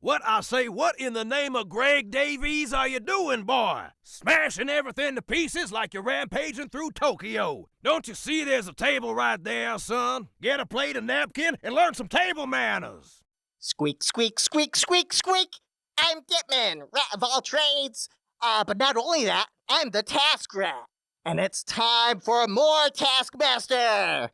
What I say, what in the name of Greg Davies are you doing, boy? Smashing everything to pieces like you're rampaging through Tokyo. Don't you see there's a table right there, son? Get a plate and napkin and learn some table manners. Squeak, squeak, squeak, squeak, squeak. I'm Dittman, rat of all trades. But not only that, I'm the task rat. And it's time for more Taskmaster.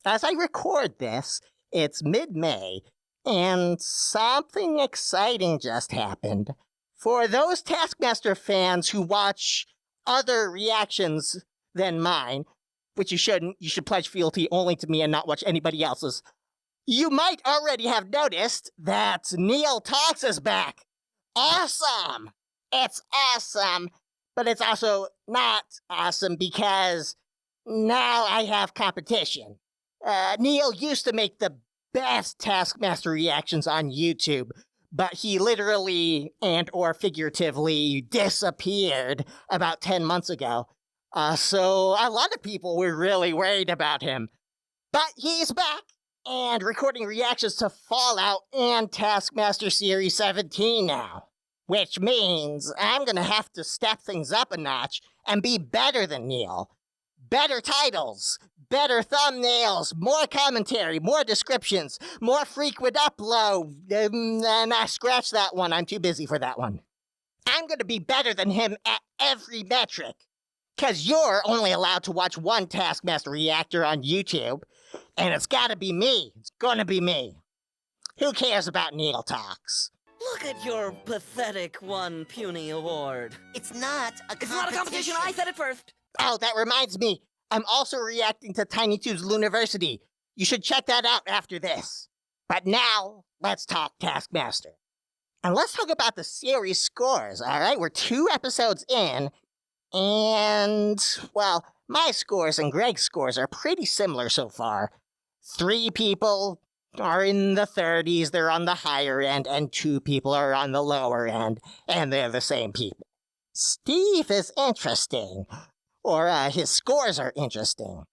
As I record this, it's mid-May, and something exciting just happened. For those Taskmaster fans who watch other reactions than mine, which you shouldn't, you should pledge fealty only to me and not watch anybody else's, you might already have noticed that Neil Talks is back. Awesome! It's awesome, but it's also not awesome because now I have competition. Neil used to make the best Taskmaster reactions on YouTube, but he literally and or figuratively disappeared about 10 months ago. So a lot of people were really worried about him. But he's back and recording reactions to Fallout and Taskmaster Series 17 now. Which means I'm gonna have to step things up a notch and be better than Neil. Better titles, better thumbnails, more commentary, more descriptions, more frequent upload. And I scratched that one, I'm too busy for that one. I'm gonna be better than him at every metric. Cause you're only allowed to watch one Taskmaster reactor on YouTube, and it's gotta be me. It's gonna be me. Who cares about Neil Talks? Look at your pathetic one puny award. It's not a competition. It's not a competition, I said it first. Oh, that reminds me. I'm also reacting to Tiny Toons Luniversity. You should check that out after this. But now, let's talk Taskmaster. And let's talk about the series scores, alright? We're 2 episodes in, and, well, my scores and Greg's scores are pretty similar so far. 3 people are in the 30s, they're on the higher end, and 2 people are on the lower end, and they're the same people. Steve is interesting, or his scores are interesting.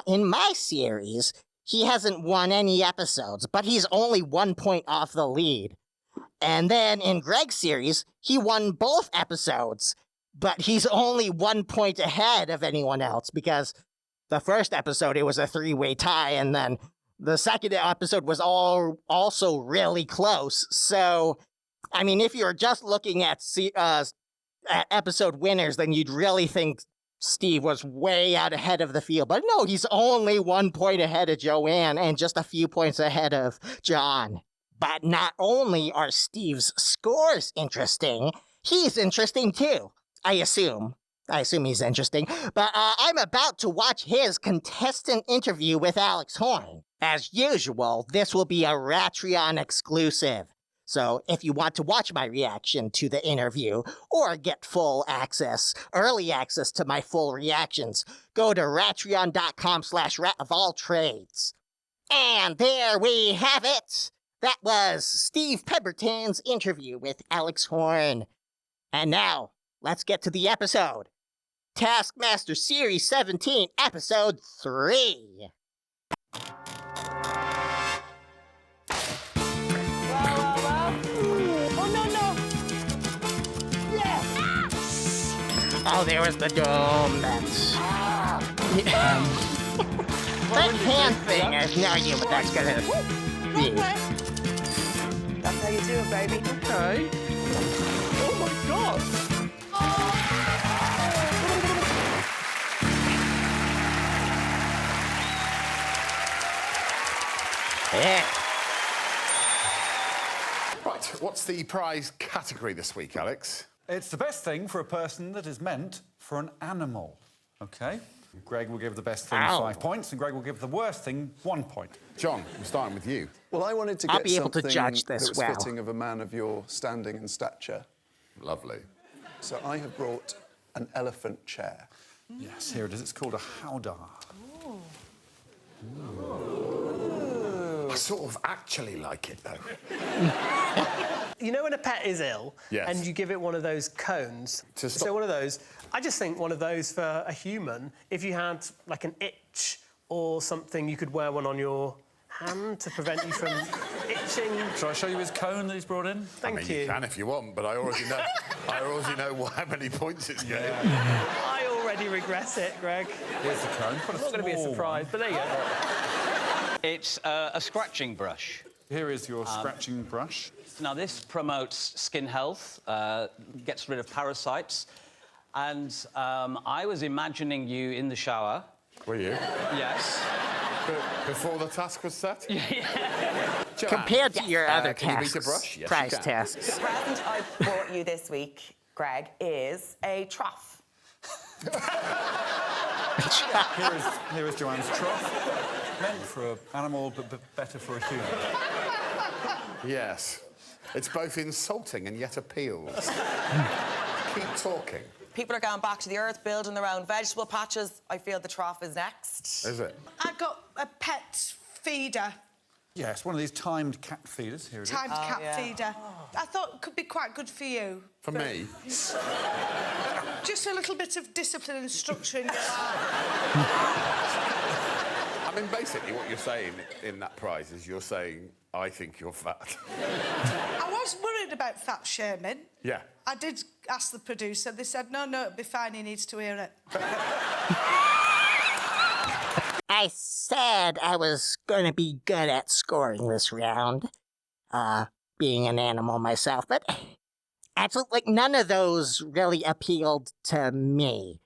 In my series, he hasn't won any episodes, but he's only 1 point off the lead. And then in Greg's series, he won both episodes, but he's only 1 point ahead of anyone else, because the first episode, it was a 3-way tie, and then the second episode was also really close. So, I mean, if you're just looking at episode winners, then you'd really think Steve was way out ahead of the field. But no, he's only 1 point ahead of Joanne and just a few points ahead of John. But not only are Steve's scores interesting, he's interesting too, I assume. I assume he's interesting. But I'm about to watch his contestant interview with Alex Horne. As usual, this will be a Ratreon exclusive. So if you want to watch my reaction to the interview or get full access, early access to my full reactions, go to ratreon.com/ratofalltrades. And there we have it. That was Steve Pemberton's interview with Alex Horne. And now, let's get to the episode. Taskmaster Series 17, Episode 3. Oh, there was the dome. That's... that hand thing, I have no idea what that's gonna be. That's how you do it, baby. Okay. Oh my god! Yeah. Right, what's the prize category this week, Alex? It's the best thing for a person that is meant for an animal. Okay? Greg will give the best thing 5 points, and Greg will give the worst thing 1 point. John, we're starting with you. Well, I wanted to I'll get be able to something judge this that was well. fitting of a man of your standing and stature. Lovely. So I have brought an elephant chair. Yes, here it is. It's called a howdah. I sort of actually like it, though. You know when a pet is ill, Yes. and you give it one of those cones? To stop- So one of those, I just think one of those for a human, if you had, like, an itch or something, you could wear one on your hand to prevent you from itching. Shall I show you his cone that he's brought in? Thank You can if you want, but I already know. I already know how many points it's getting. I already regret it, Greg. Here's the cone. It's not going to be a surprise, but there you go. It's a scratching brush. Here is your scratching brush. Now, this promotes skin health, gets rid of parasites, and I was imagining you in the shower. Were you? Yes. Before the task was set? Yeah. Joanne, Compared to your other can you beat a tasks, brush? Yes, prize you can. tasks. The present I brought you this week, Greg, is a trough. Here is Joanne's trough. Meant for an animal, but better for a human. Yes. It's both insulting and yet appeals. Keep talking. People are going back to the earth, building their own vegetable patches. I feel the trough is next. Is it? I got a pet feeder, Yes, one of these timed cat feeders. Here it is. timed cat feeder. I thought it could be quite good for you. For me? Just a little bit of discipline and structure in your life. I mean, basically, what you're saying in that prize is you're saying, I think you're fat. I was worried about fat shaming. Yeah. I did ask the producer. They said, no, it'll be fine. He needs to hear it. I said I was gonna be good at scoring this round, being an animal myself, but actually, like, none of those really appealed to me.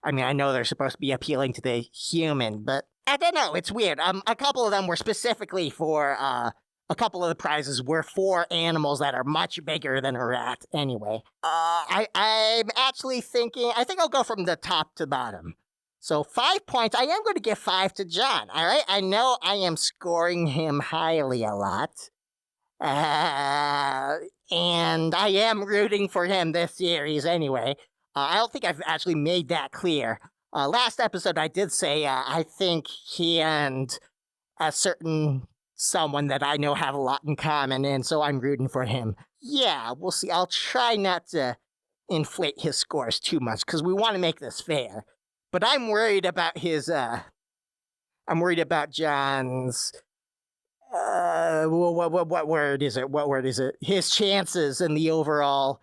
I mean, I know they're supposed to be appealing to the human, but I don't know, it's weird. A couple of them were specifically for, a couple of the prizes were for animals that are much bigger than a rat, anyway. I'm actually thinking, I think I'll go from the top to bottom. So 5 points. I am going to give 5 to John, all right? I know I am scoring him highly a lot. And I am rooting for him this series anyway. I don't think I've actually made that clear. Last episode I did say I think he and a certain someone that I know have a lot in common, and so I'm rooting for him. Yeah, we'll see. I'll try not to inflate his scores too much, because we want to make this fair. But I'm worried about his, I'm worried about John's, what word is it? What word is it? His chances in the overall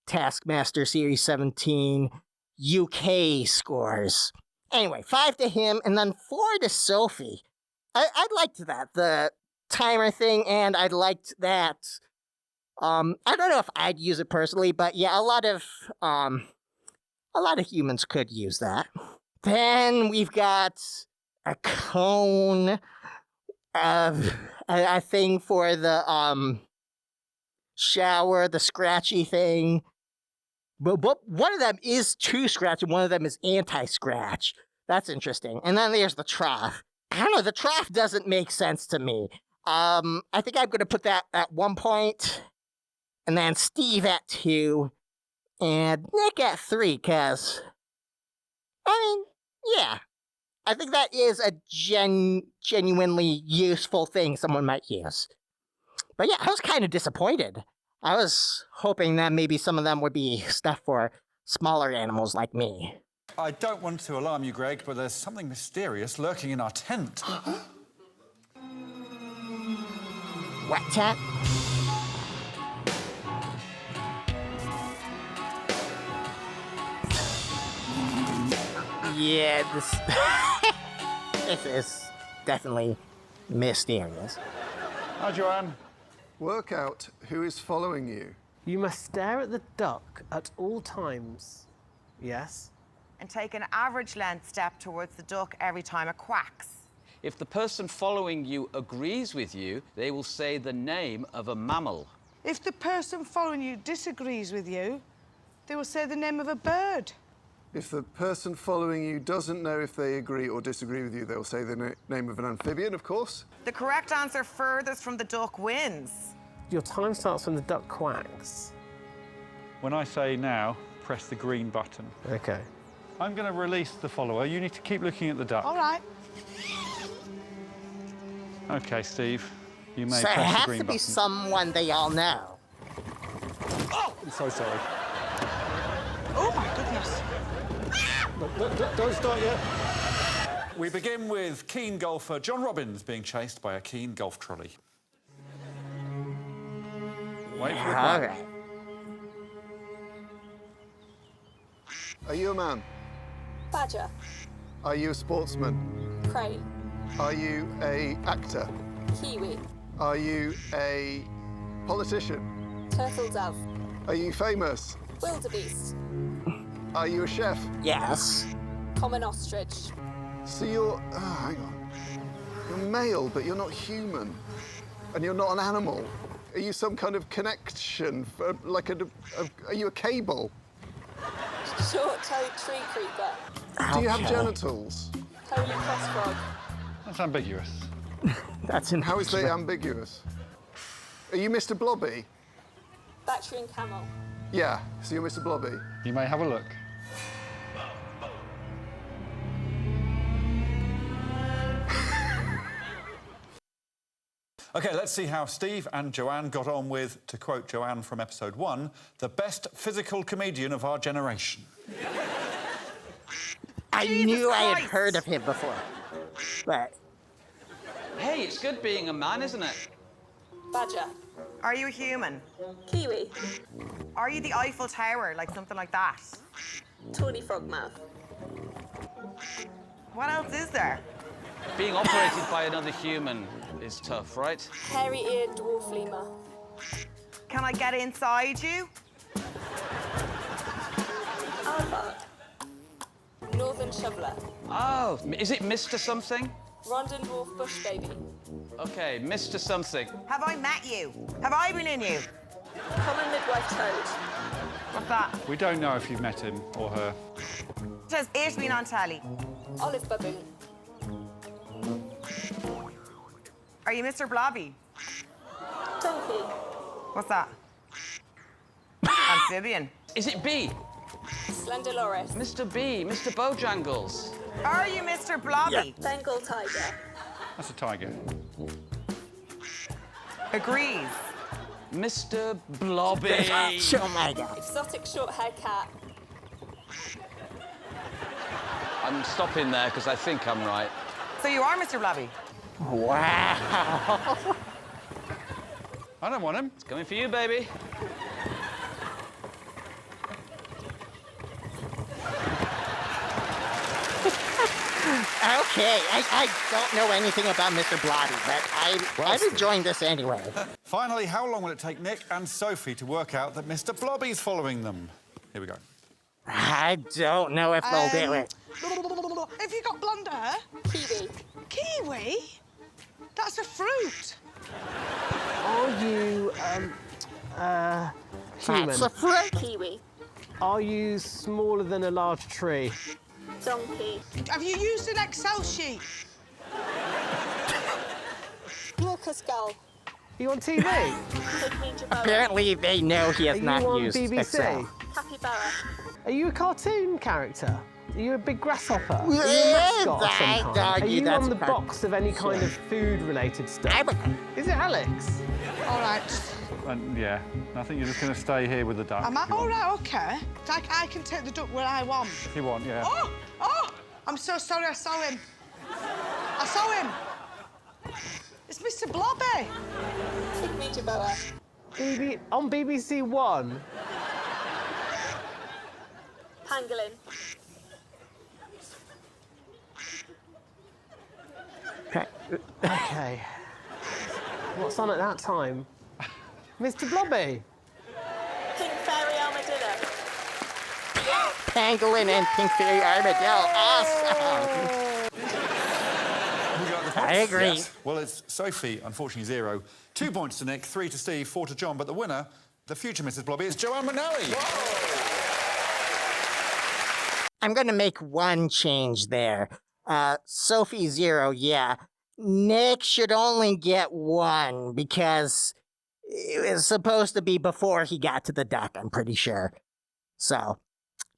Taskmaster Series 17 UK scores. Anyway, 5 to him, and then 4 to Sophie. I liked that, the timer thing, and I liked that. I don't know if I'd use it personally, but yeah, a lot of humans could use that. Then we've got a cone, a thing for the shower, the scratchy thing. But one of them is true scratch, and one of them is anti-scratch. That's interesting. And then there's the trough. I don't know, the trough doesn't make sense to me. I think I'm going to put that at 1 point, and then Steve at 2, and Nick at 3, because, I mean, yeah. I think that is a genuinely useful thing someone might use. But yeah, I was kind of disappointed. I was hoping that maybe some of them would be stuff for smaller animals like me. I don't want to alarm you, Greg, but there's something mysterious lurking in our tent. What tent? Yeah, this is definitely mysterious. Hi, Joanne. Work out who is following you. You must stare at the duck at all times. Yes? And take an average length step towards the duck every time it quacks. If the person following you agrees with you, they will say the name of a mammal. If the person following you disagrees with you, they will say the name of a bird. If the person following you doesn't know if they agree or disagree with you, they'll say the name of an amphibian, of course. The correct answer furthest from the duck wins. Your time starts when the duck quacks. When I say now, press the green button. Okay. I'm going to release the follower. You need to keep looking at the duck. All right. OK, Steve. You may So it press the has green to be button. someone they all know. Oh! I'm so sorry. Oh, my goodness. Don't start yet. We begin with keen golfer John Robbins being chased by a keen golf trolley. Wait for the All clap. right. Are you a man? Badger. Are you a sportsman? Crane. Are you a actor? Kiwi. Are you a politician? Turtle dove. Are you famous? Wildebeest. Are you a chef? Yes. Common ostrich. So you're... Oh, hang on. You're male, but you're not human. And you're not an animal. Are you some kind of connection? Are you a cable? Short-toed tree creeper. Do you have Okay. genitals? Holy cross frog. That's ambiguous. That's an How is that ambiguous? Are you Mr. Blobby? Bactrian camel. Yeah, so you're Mr. Blobby. You may have a look. OK, let's see how Steve and Joanne got on with, to quote Joanne from episode 1, the best physical comedian of our generation. I Jesus knew I had Christ. heard of him before. But Hey, it's good being a man, isn't it? Badger. Are you a human? Kiwi. Are you the Eiffel Tower, like something like that? Tawny frogmouth. What else is there? Being operated by another human is tough, right? Hairy-eared dwarf lemur. Can I get inside you? Aardvark. Northern shoveler. Oh, is it Mr. something? Rondon dwarf bush baby. OK, Mr. something. Have I met you? Have I been in you? Common midwife toad. What's that? We don't know if you've met him or her. Has it been on telly? Olive baboon. Are you Mr. Blobby? Donkey. What's that? Amphibian. Is it B? Slender loris. Mr. B, Mr. Bojangles. Are you Mr. Blobby? Bengal tiger. That's a tiger. Agrees. Mr. Blobby. oh my God. Exotic short-haired cat. I'm stopping there because I think I'm right. So you are Mr. Blobby? Wow. I don't want him. It's coming for you, baby. Okay, I don't know anything about Mr. Blobby, but I'm enjoying this anyway. Finally, how long will it take Nick and Sophie to work out that Mr. Blobby's following them? Here we go. I don't know if they'll do it. Have you got blonde hair? Kiwi. Kiwi? That's a fruit. Are you, human? That's a fruit. Kiwi. Are you smaller than a large tree? Donkey. Have you used an Excel sheet? Glaucous gull. Are you on TV? Pygmy jaboa. Apparently, they know he has Are not you on used BBC? Excel. Capybara. Are you a cartoon character? Are you a big grasshopper? Are you a Yeah, mascot of some I'd kind? Are argue you that's on the a box of any kind of food-related stuff? Is it Alex? All right. And yeah, I think you're just going to stay here with the duck. Am I? if you All want. right, OK. I can take the duck where I want. If you want, yeah. Oh! I'm so sorry, I saw him. I saw him. It's Mr. Blobby. Pygmy jaboa. On BBC One? Pangolin. OK. What's on at that time? Mr. Blobby? Pink fairy armadillo. Pangolin and Pink Fairy Armadillo. Awesome. We got the points? I agree. Yes. Well, it's Sophie, unfortunately 0. 2 points to Nick, 3 to Steve, 4 to John. But the winner, the future Mrs. Blobby, is Joanne McNally. I'm going to make one change there. Sophie 0, yeah. Nick should only get 1 because it was supposed to be before he got to the duck, I'm pretty sure. So,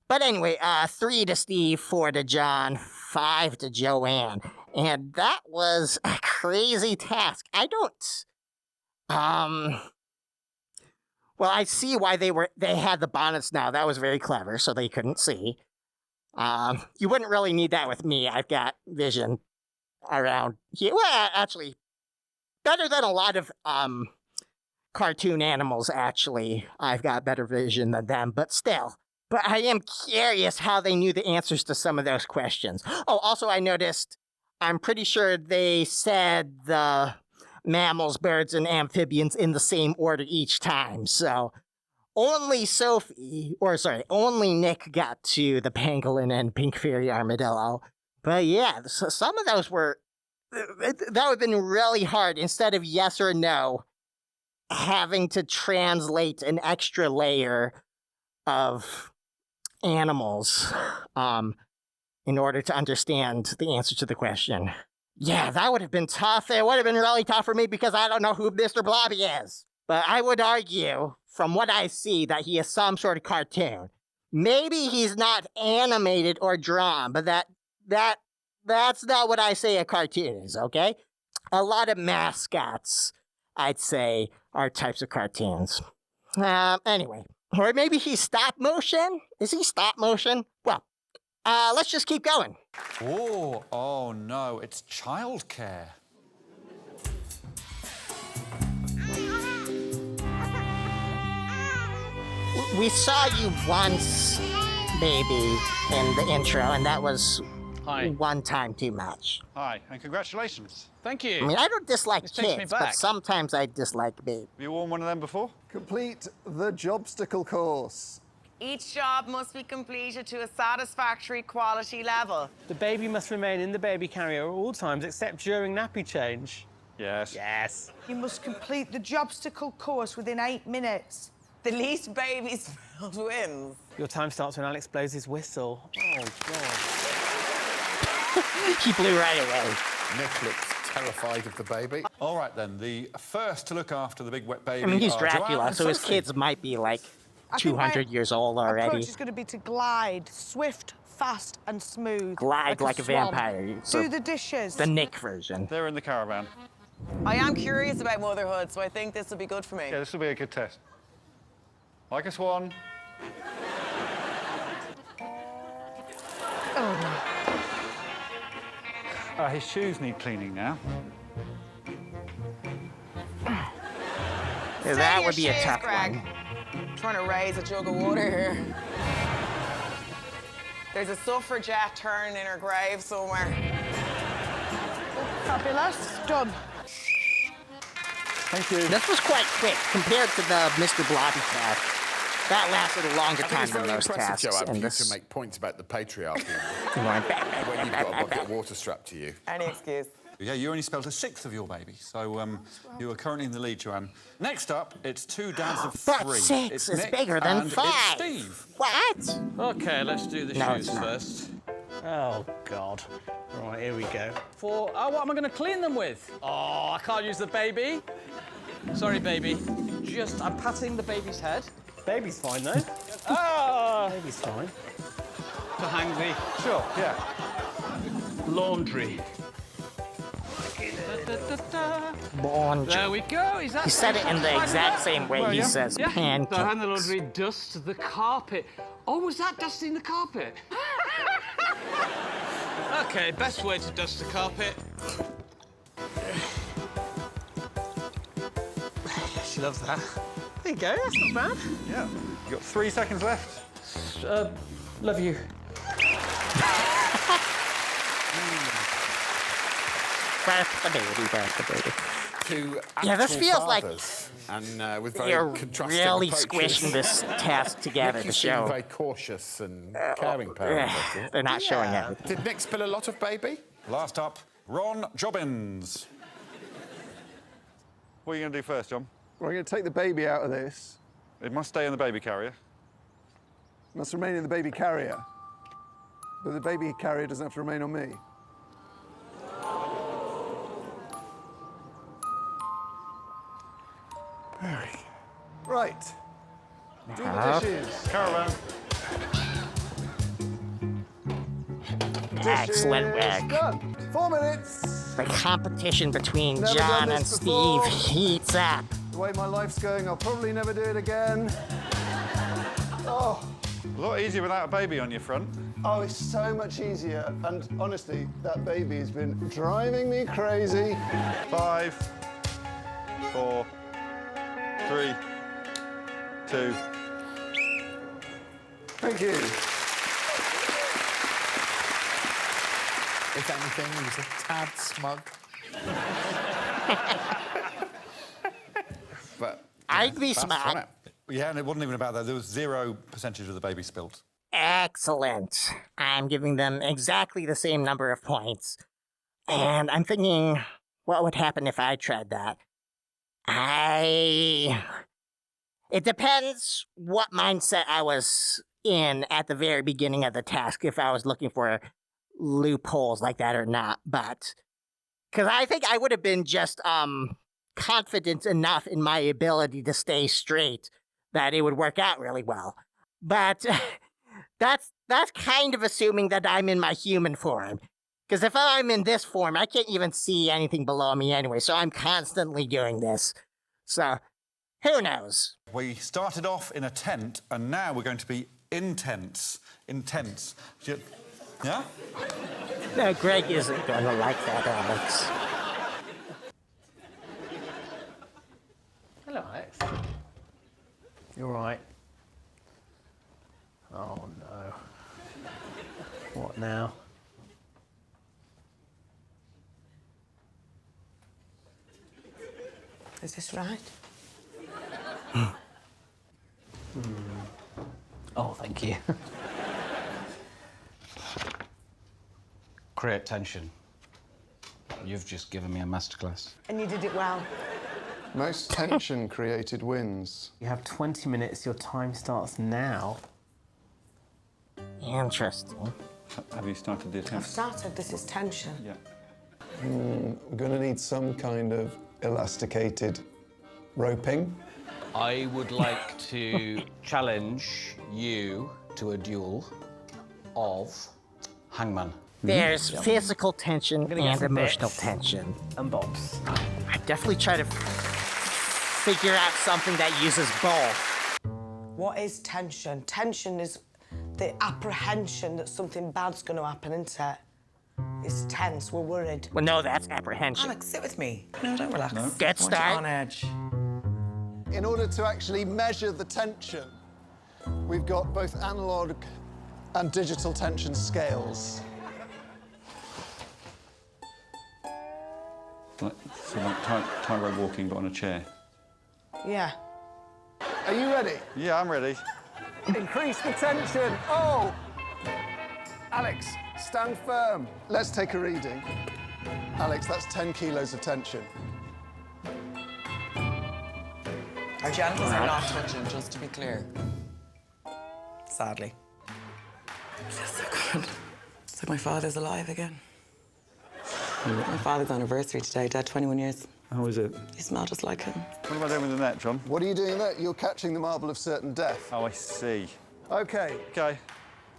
but anyway, 3 to Steve, 4 to John, 5 to Joanne. And that was a crazy task. I don't... Well, I see why they had the bonnets now. That was very clever, so they couldn't see. You wouldn't really need that with me. I've got vision around here. Well, actually, better than a lot of cartoon animals, actually. I've got better vision than them, but still. But I am curious how they knew the answers to some of those questions. Oh, also, I noticed, I'm pretty sure they said the mammals, birds, and amphibians in the same order each time, so only only Nick got to the pangolin and pink fairy armadillo. But yeah, so some of those were, that would have been really hard. Instead of yes or no, having to translate an extra layer of animals in order to understand the answer to the question. Yeah, that would have been tough. It would have been really tough for me because I don't know who Mr. Blobby is. But I would argue, from what I see, that he is some sort of cartoon. Maybe he's not animated or drawn, but that's not what I say a cartoon is, okay? A lot of mascots, I'd say, are types of cartoons. Anyway, or maybe he's stop motion? Is he stop motion? Well, let's just keep going. Oh no, it's childcare. We saw you once, baby, in the intro, and that was one time too much. Hi, and congratulations. Thank you. I mean, I don't dislike This takes me kids, back. but sometimes I dislike babies. Have you worn one of them before? Complete the Jobstacle course. Each job must be completed to a satisfactory quality level. The baby must remain in the baby carrier at all times, except during nappy change. Yes. Yes. You must complete the Jobstacle course within 8 minutes. The least babies filled wins. Your time starts when Alex blows his whistle. Oh, God. He blew right away. Nick looks terrified of the baby. All right, then. The first to look after the big wet baby I mean, he's are Joanne Dracula, and so his Sophie. kids might be like I think 200 years old already. Approach is going to be to glide, swift, fast, and smooth. Glide like a swan. vampire. Do the dishes. The Nick version. They're in the caravan. I am curious about motherhood, so I think this will be good for me. Yeah, this will be a good test. Like a swan. His shoes need cleaning now. Yeah, that would be a tough one. I'm trying to raise a jug of water here. There's a suffragette turning in her grave somewhere. Fabulous. Done. Thank you. This was quite quick compared to the Mr. Blobby task. That lasted a longer I think time it's than very those impressive, tasks. Joanne, for And you this... to make points about the patriarchy Come on. when you've got a bucket of water strapped to you. Any excuse. Yeah, you only spelled a sixth of your baby, so you are currently in the lead, Joanne. Next up, it's two dads of But three. 6 It's is Nick bigger than and 5. It's Steve. What? OK, let's do the No, shoes it's not. first. Oh, God. Right, here we go. What am I going to clean them with? Oh, I can't use the baby. Sorry, baby. I'm patting the baby's head. Baby's fine, though. Ah! Baby's fine. To hang the Sure, yeah. laundry. Laundry. There we go. Is that He said it in the exact same way he says So hang pancakes. the laundry, dust the carpet. Oh, was that dusting the carpet? OK, best way to dust the carpet. She loves that. There you go, that's not bad. Yeah. You've got 3 seconds left. Love you. Birth the baby, birth the baby. Two Yeah, this actual feels like fathers, and with very You're contrasting really approaches. squishing this task together Nick to is being show. very cautious and caring parent. They're not showing everything. Did Nick spill a lot of baby? Last up, Ron Jobbins. What are you going to do first, John? We're going to take the baby out of this. It must stay in the baby carrier. It must remain in the baby carrier. But the baby carrier doesn't have to remain on me. Right. Do the dishes. Caravan. Excellent Dishes work. done. 4 minutes. The competition between Never John done and this Steve before. heats up. The way my life's going, I'll probably never do it again. Oh. A lot easier without a baby on your front. Oh, it's so much easier. And honestly, that baby's been driving me crazy. 5, 4, 3, 3, 2. Thank you. If anything, he was a tad smug. But I'd be that's smart. fun. Yeah, and it wasn't even about that. There was 0% of the baby spilt. Excellent. I'm giving them exactly the same number of points. And I'm thinking, what would happen if I tried that? It depends what mindset I was in at the very beginning of the task, if I was looking for loopholes like that or not. But, because I think I would have been just, confident enough in my ability to stay straight that it would work out really well. But that's kind of assuming that I'm in my human form. Because if I'm in this form, I can't even see anything below me anyway, so I'm constantly doing this. So, who knows? We started off in a tent, and now we're going to be intense. Intense. Yeah? No, Greg isn't going to like that, Alex. Hello, Alex. You all right? Oh, no. What now? Is this right? Oh, thank you. Create tension. You've just given me a masterclass. And you did it well. Most tension created wins. You have 20 minutes. Your time starts now. Interesting. Have you started the I've attempt? started. This is tension. Yeah. We're going to need some kind of elasticated roping. I would like to challenge you to a duel of hangman. There's physical tension gonna get and some emotional bits. tension. And bobs. I definitely try to figure out something that uses both. What is tension? Tension is the apprehension that something bad's going to happen, isn't it? It's tense. We're worried. Well, no, that's apprehension. Alex, sit with me. No, don't relax. No. Good I want you start. on edge. In order to actually measure the tension, we've got both analog and digital tension scales. Like tightrope walking, but on a chair. Yeah. Are you ready? Yeah, I'm ready. Increase the tension. Oh! Alex, stand firm. Let's take a reading. Alex, that's 10 kilos of tension. Our genitals are not touching, just to be clear. Sadly. Feels so good. It's like my father's alive again. My father's anniversary today, dead 21 years. How is it? You smell just like him. What am I doing with the net, John? What are you doing there? You're catching the marble of certain death. Oh, I see. Okay. Okay.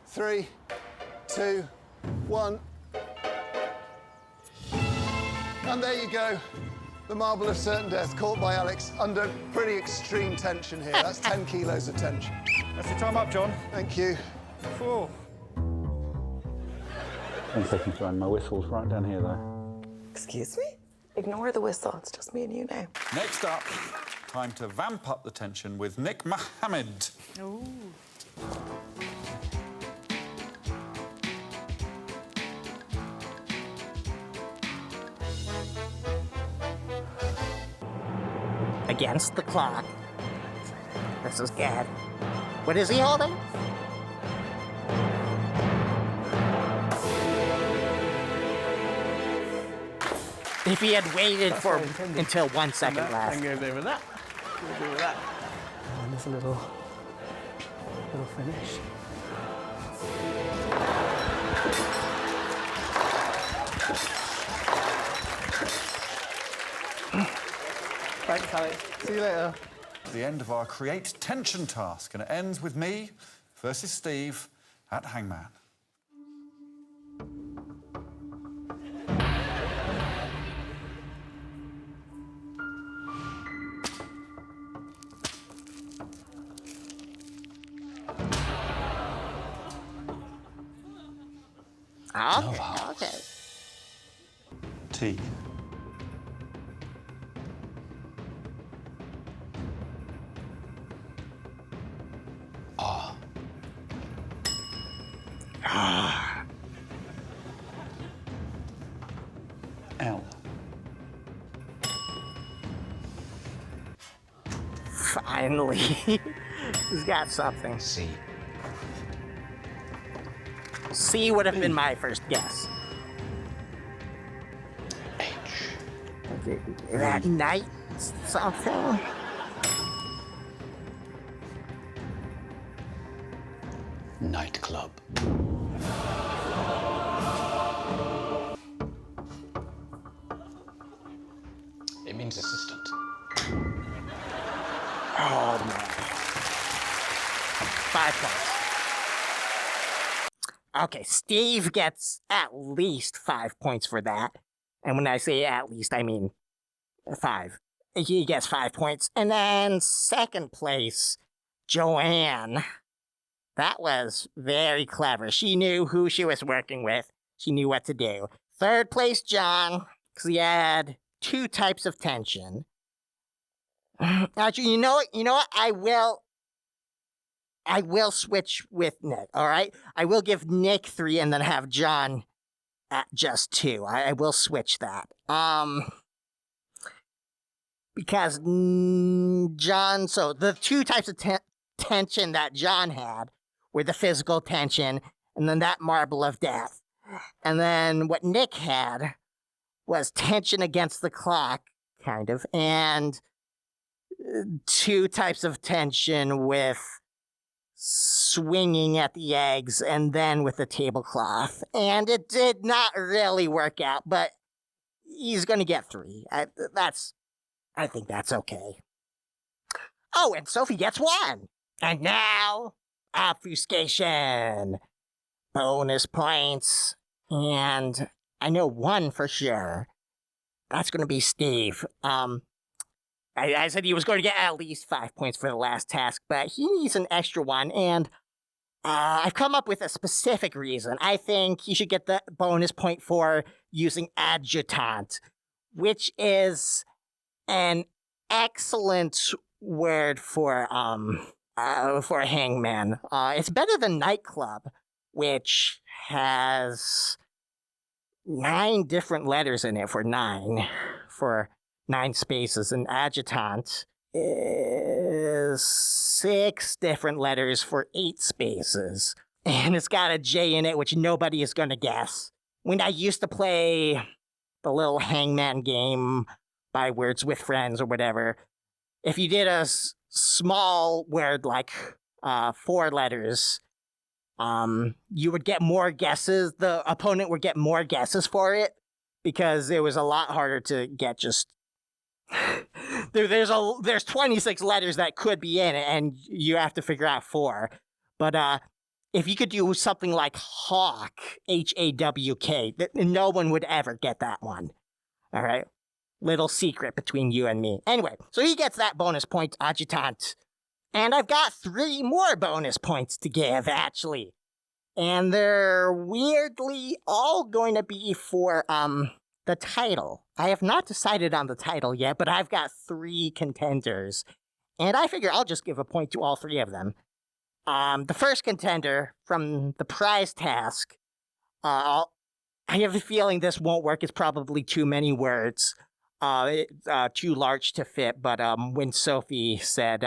3, 2, 1. And there you go. The marble of certain death, caught by Alex under pretty extreme tension here. That's 10 kilos of tension. That's your time up, John. Thank you. Four. 10 seconds behind. My whistle's right down here, though. Excuse me? Ignore the whistle. It's just me and you now. Next up, time to vamp up the tension with Nick Mohammed. Ooh. Against the clock. This is good. What is he holding? If he had waited for until 1 second left. I'm going to do with that. We'll do with that. And there's a little finish. Thanks, Alex. See you later. The end of our create tension task, and it ends with me versus Steve at Hangman. Okay. T. L. Finally. He's got something. C. C would have been my first guess. H. That night something? Nightclub. It means assistant. Oh, no. 5 points. Okay, Steve gets at least 5 points for that. And when I say at least, I mean 5. He gets 5 points. And then second place, Joanne. That was very clever. She knew who she was working with. She knew what to do. Third place, John, because he had 2 types of tension. Actually, you know what? I will switch with Nick, all right? I will give Nick 3 and then have John at just 2. I will switch that. Because John, so the 2 types of tension that John had were the physical tension and then that marble of death. And then what Nick had was tension against the clock, kind of, and 2 types of tension with swinging at the eggs and then with the tablecloth. And it did not really work out, but he's going to get 3. I think that's okay. Oh, and Sophie gets 1. And now, obfuscation. Bonus points. And I know 1 for sure. That's going to be Steve. I said he was going to get at least 5 points for the last task, but he needs an extra 1, and I've come up with a specific reason. I think he should get the bonus point for using adjutant, which is an excellent word for a hangman. It's better than nightclub, which has 9 different letters in it for 9 spaces, and adjutant is 6 different letters for 8 spaces. And it's got a J in it, which nobody is going to guess. When I used to play the little hangman game by Words with Friends or whatever, if you did a small word like 4 letters, you would get more guesses. The opponent would get more guesses for it because it was a lot harder to get just... There's 26 letters that could be in it, and you have to figure out 4. But if you could do something like hawk, Hawk, no one would ever get that one. All right? Little secret between you and me. Anyway, so he gets that bonus point, adjutant. And I've got 3 more bonus points to give, actually. And they're weirdly all going to be for, the title. I have not decided on the title yet, but I've got 3 contenders. And I figure I'll just give a point to all 3 of them. The first contender from the prize task, I have a feeling this won't work. It's probably too many words, too large to fit. But when Sophie said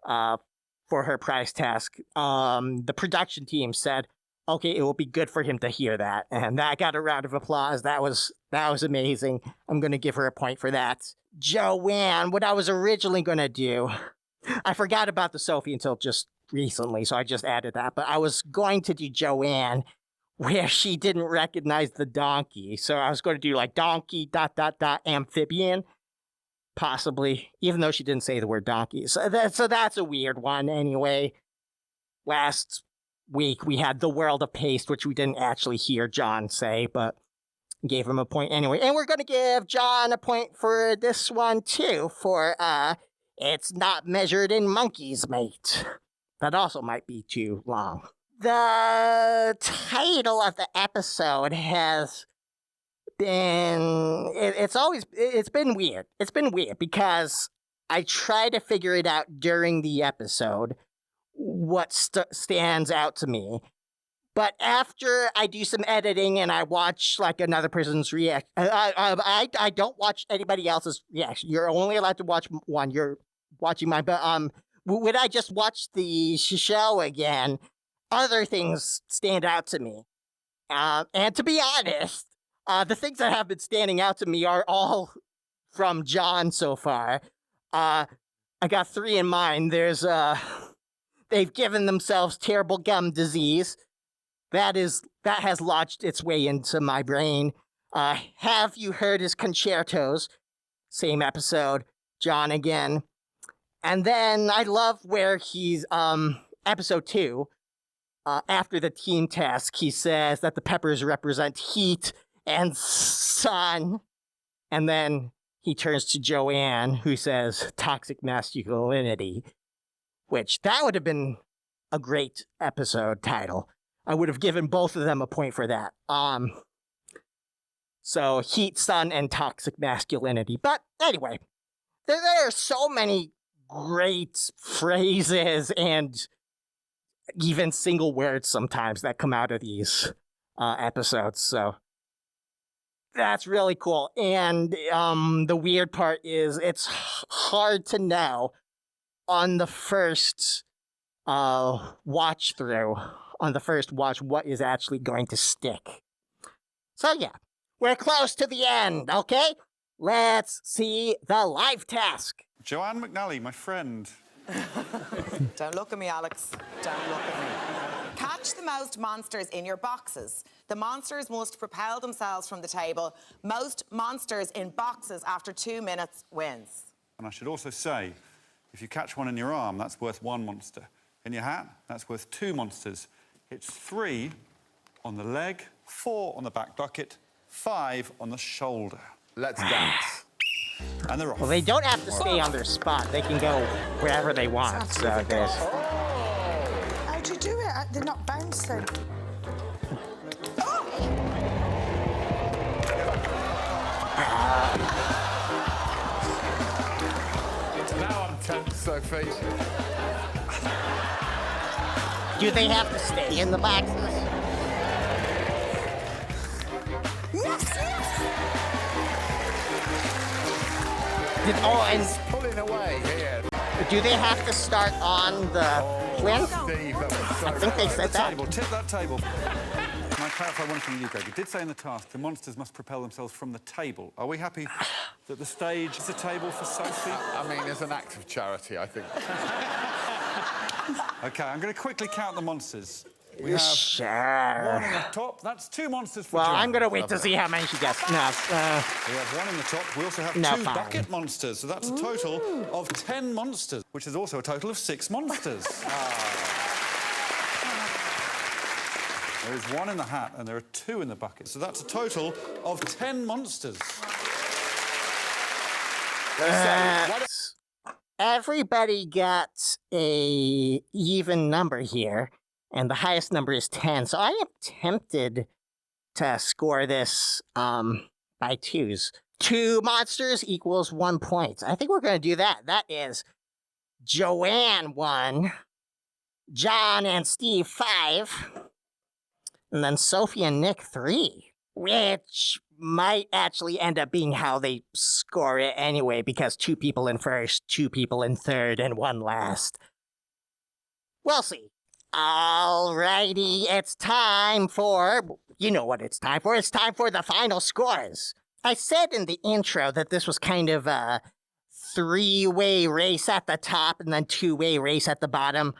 for her prize task, the production team said, okay, it will be good for him to hear that. And that got a round of applause. That was amazing. I'm going to give her a point for that. Joanne, what I was originally going to do, I forgot about the Sophie until just recently, so I just added that. But I was going to do Joanne where she didn't recognize the donkey. So I was going to do like donkey, ... amphibian, possibly, even though she didn't say the word donkey. So that's a weird one anyway. Last week we had the world of paste, which we didn't actually hear John say, but gave him a point anyway. And we're going to give John a point for this one too, for it's not measured in monkeys, mate. That also might be too long. The title of the episode has been, it's been weird. It's been weird because I try to figure it out during the episode, what stands out to me. But after I do some editing and I watch like another person's reaction, I don't watch anybody else's reaction. You're only allowed to watch one. You're watching mine. But when I just watch the show again, other things stand out to me. And to be honest, the things that have been standing out to me are all from John so far. I got 3 in mind. There's they've given themselves terrible gum disease. That has lodged its way into my brain. Have you heard his concertos? Same episode, John again. And then I love where he's episode 2. After the team task, he says that the peppers represent heat and sun. And then he turns to Joanne, who says toxic masculinity, which that would have been a great episode title. I would have given both of them a point for that. So heat, sun, and toxic masculinity. But anyway, there are so many great phrases and even single words sometimes that come out of these episodes. So that's really cool. And the weird part is it's hard to know on the first watch through. On the first watch, what is actually going to stick. So yeah, we're close to the end, okay? Let's see the live task. Joanne McNally, my friend. Don't look at me, Alex. Don't look at me. Catch the most monsters in your boxes. The monsters must propel themselves from the table. Most monsters in boxes after 2 minutes wins. And I should also say, if you catch one in your arm, that's worth 1 monster. In your hat, that's worth 2 monsters. It's 3 on the leg, 4 on the back bucket, 5 on the shoulder. Let's dance. And they're off. Well, they don't have to stay on their spot. They can go wherever they want. So there's... How do you do it? They're not bouncing. Now I'm tense, Sophie. Do they have to stay in the boxes? Yes, yes! He's pulling away here. Do they have to start on the plinth? Steve, that was so I think they said that. Tip that table. Can I clarify one thing with you, Greg? It did say in the task the monsters must propel themselves from the table. Are we happy that the stage is a table for Sophie? I mean, as an act of charity, I think. OK, I'm going to quickly count the monsters. We have one on the top. That's 2 monsters for Well, John. I'm going to wait to see how many she gets. No. We have 1 in the top. We also have 2 bucket monsters. So that's a total of 10 monsters, which is also a total of 6 monsters. There is 1 in the hat and there are 2 in the bucket. So that's a total of 10 monsters. Everybody got a even number here, and the highest number is 10. So I am tempted to score this by 2s. 2 monsters equals 1 point. I think we're going to do that. That is Joanne 1, John and Steve 5, and then Sophie and Nick 3, which might actually end up being how they score it anyway, because 2 people in first, 2 people in third, and 1 last. We'll see. Alrighty, it's time for... You know what it's time for. It's time for the final scores. I said in the intro that this was kind of a 3-way race at the top and then 2-way race at the bottom.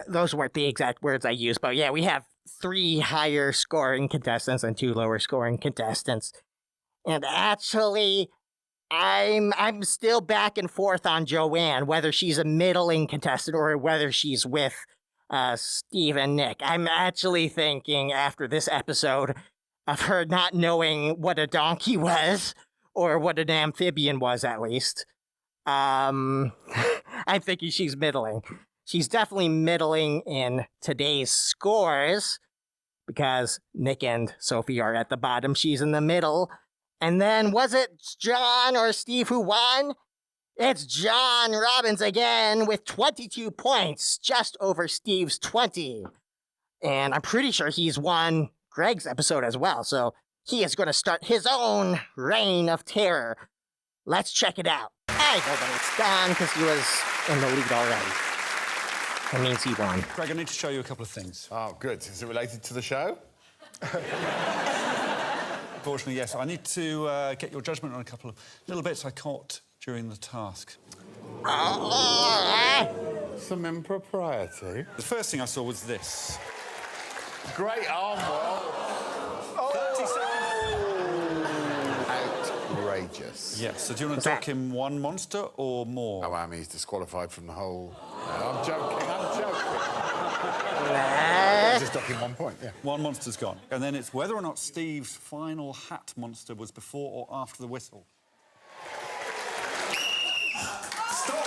Those weren't the exact words I used, but yeah, we have 3 higher scoring contestants and 2 lower scoring contestants. And actually, I'm still back and forth on Joanne, whether she's a middling contestant or whether she's with Steve and Nick. I'm actually thinking after this episode of her not knowing what a donkey was, or what an amphibian was at least. I'm thinking she's middling. She's definitely middling in today's scores, because Nick and Sophie are at the bottom. She's in the middle. And then, was it John or Steve who won? It's John Robbins again with 22 points, just over Steve's 20. And I'm pretty sure he's won Greg's episode as well, so he is going to start his own reign of terror. Let's check it out. I know that it's gone because he was in the lead already. That means he won. Greg, I need to show you a couple of things. Oh, good. Is it related to the show? Unfortunately, yes. I need to get your judgment on a couple of little bits I caught during the task. Some impropriety. The first thing I saw was this. Great arm work. 30 seconds. Outrageous. Yes, so do you want to dock him one monster or more? Oh, he's disqualified from the whole... No, I'm joking. Just docking 1 point, yeah. One monster's gone. And then it's whether or not Steve's final hat monster was before or after the whistle. Stop!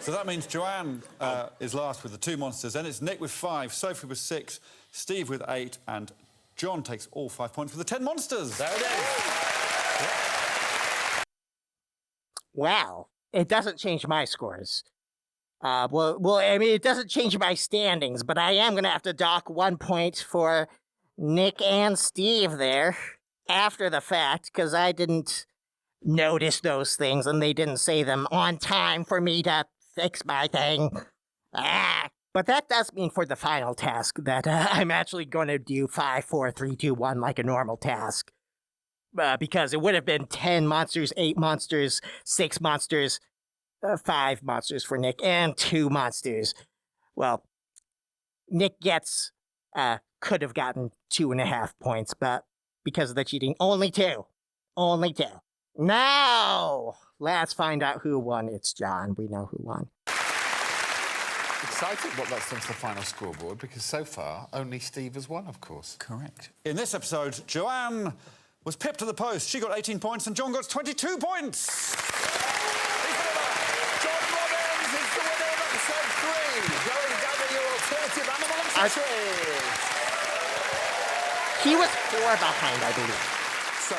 So that means Joanne is last with the 2 monsters. Then it's Nick with 5, Sophie with 6, Steve with 8, and John takes all 5 points for the 10 monsters. There it is. Wow. It doesn't change my scores. Well, I mean, it doesn't change my standings, but I am going to have to dock 1 point for Nick and Steve there after the fact, because I didn't notice those things and they didn't say them on time for me to fix my thing. But that does mean for the final task that I'm actually going to do 5, 4, 3, 2, 1 like a normal task. Because it would have been 10 monsters, 8 monsters, 6 monsters, 5 monsters for Nick, and 2 monsters. Well, Nick gets, could have gotten 2.5 points, but because of the cheating, only 2. Only 2. Now, let's find out who won. It's John. We know who won. Excited what that's done to the final scoreboard, because so far, only Steve has won, of course. Correct. In this episode, Joanne was pipped to the post. She got 18 points and John got 22 points. John Robbins is the winner of episode 3. Go and gather your alternative animal accessories. He was 4 behind, I believe.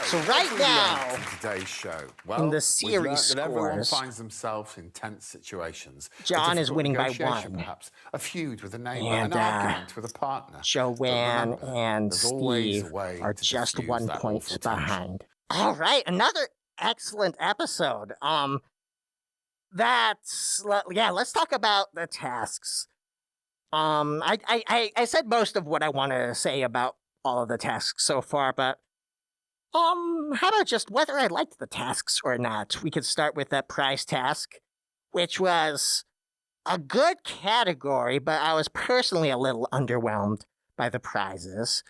So right now, in today's show, well, in the we've series learnt that everyone scores, finds themselves in tense situations. John is winning by Negotiation, 1. Perhaps a feud with a neighbour, And, an argument with a partner. Joanne But remember, and there's always Steve a way are to just diffuse 1 that point awful tension. behind. All right, another excellent episode. Let's talk about the tasks. I said most of what I want to say about all of the tasks so far, but how about just whether I liked the tasks or not? We could start with that prize task, which was a good category, but I was personally a little underwhelmed by the prizes.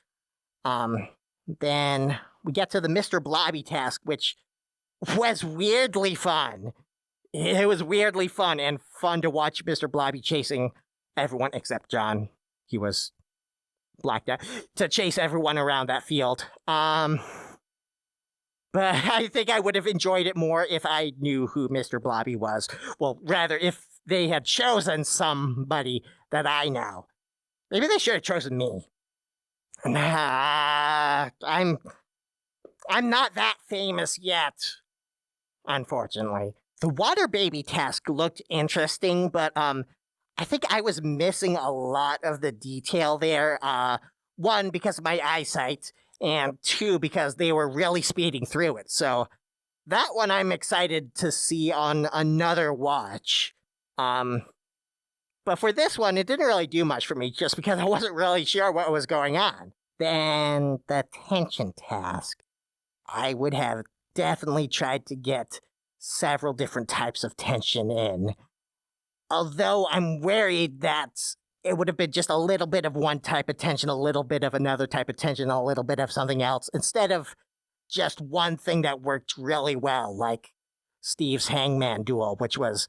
Then we get to the Mr. Blobby task, which was weirdly fun. It was weirdly fun and fun to watch Mr. Blobby chasing everyone except John. He was blacked out to chase everyone around that field. But I think I would have enjoyed it more if I knew who Mr. Blobby was. Well, rather, if they had chosen somebody that I know. Maybe they should have chosen me. Nah, I'm not that famous yet, unfortunately. The water baby task looked interesting, but I think I was missing a lot of the detail there. 1, because of my eyesight, and 2, because they were really speeding through it. So that one I'm excited to see on another watch. But for this one, it didn't really do much for me, just because I wasn't really sure what was going on. Then the tension task. I would have definitely tried to get several different types of tension in. Although I'm worried that it would have been just a little bit of one type of tension, a little bit of another type of tension, a little bit of something else, instead of just one thing that worked really well, like Steve's Hangman duel, which was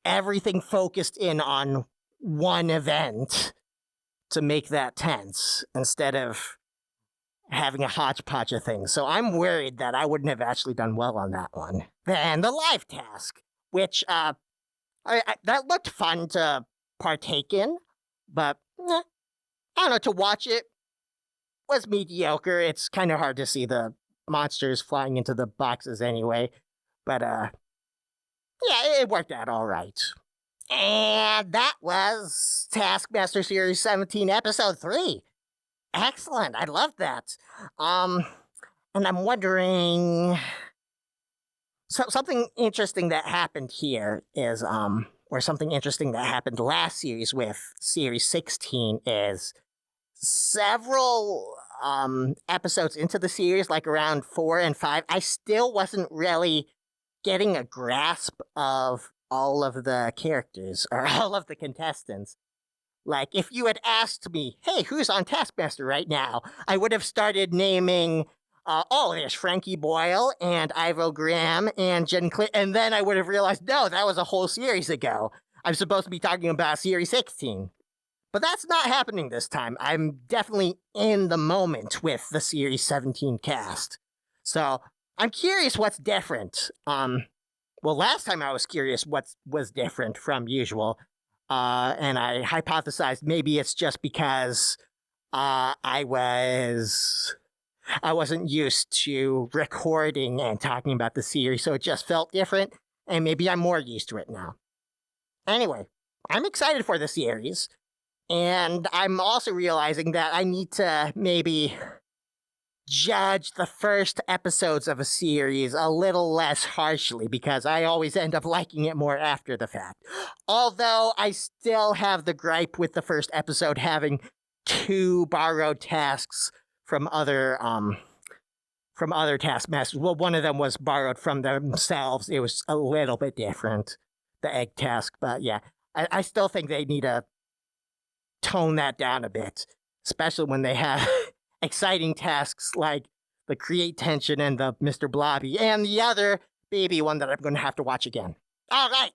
everything focused in on one event to make that tense, instead of having a hodgepodge of things. So I'm worried that I wouldn't have actually done well on that one. Then the live task, which that looked fun to partake in, but I don't know, to watch it was mediocre. It's kind of hard to see the monsters flying into the boxes anyway, but yeah, it worked out all right. And that was Taskmaster Series 17, Episode 3. Excellent. I love that. And I'm wondering... So something interesting that happened here is, or something interesting that happened last series with Series 16 is several episodes into the series, like around 4 and 5, I still wasn't really getting a grasp of all of the characters or all of the contestants. Like, if you had asked me, hey, who's on Taskmaster right now? I would have started naming, there's Frankie Boyle and Ivo Graham and Jen and then I would have realized, no, that was a whole series ago. I'm supposed to be talking about Series 16. But that's not happening this time. I'm definitely in the moment with the Series 17 cast. So, I'm curious what's different. Well, last time I was curious what was different from usual. And I hypothesized maybe it's just because I wasn't used to recording and talking about the series, so it just felt different, and maybe I'm more used to it now. Anyway, I'm excited for the series, and I'm also realizing that I need to maybe judge the first episodes of a series a little less harshly, because I always end up liking it more after the fact. Although I still have the gripe with the first episode having 2 borrowed tasks from other Taskmasters. Well, one of them was borrowed from themselves. It was a little bit different, the egg task, but yeah, I still think they need to tone that down a bit, especially when they have exciting tasks like the create tension and the Mr. Blobby and the other baby one that I'm going to have to watch again. All right,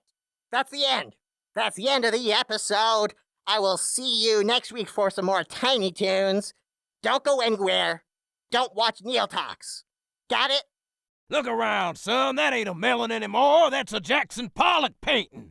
that's the end. That's the end of the episode. I will see you next week for some more Tiny Toons. Don't go anywhere. Don't watch Neil Talks. Got it? Look around, son. That ain't a melon anymore. That's a Jackson Pollock painting.